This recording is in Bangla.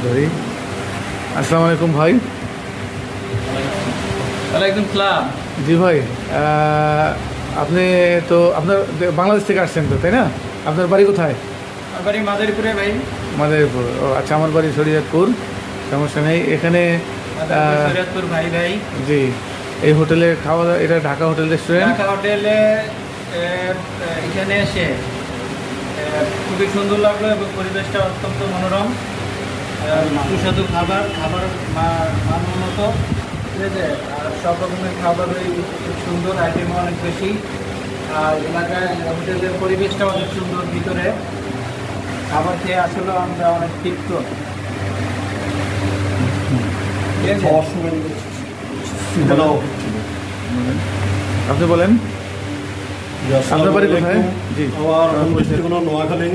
ধরি। আসসালামু আলাইকুম ভাই। ওয়ালাইকুম সালাম। জি ভাই, আপনি তো আপনার বাংলাদেশ থেকে আসছেন তো, তাই না? আপনার বাড়ি কোথায়? আমার বাড়ি মাদারীপুরে ভাই। মাদারীপুর। ও আচ্ছা, আমার বাড়ি শরীয়তপুর। সমস্যা নেই। এখানে শরীয়তপুর ভাই ভাই। জি, এই হোটেলে খাওয়া দাওয়া, এটা ঢাকা হোটেল রেস্টুরেন্ট। ঢাকা হোটেলে এখানে এসে খুবই সুন্দর লাগলো এবং পরিবেশটা অত্যন্ত মনোরম, সুস্বাদু খাবার মান উন্নত, ঠিক আছে। আর সব রকমের খাবারই খুব সুন্দর, আইটেমও অনেক বেশি। আর এলাকায় হোটেলের পরিবেশটা অনেক সুন্দর, ভিতরে খাবার খেয়ে আসলে আমরা অনেক তৃপ্ত। ঠিক আছে? আপনি বলেন আপনার বাড়ি কোথায়? জি, আমার ঠিকানা নোয়াখালী।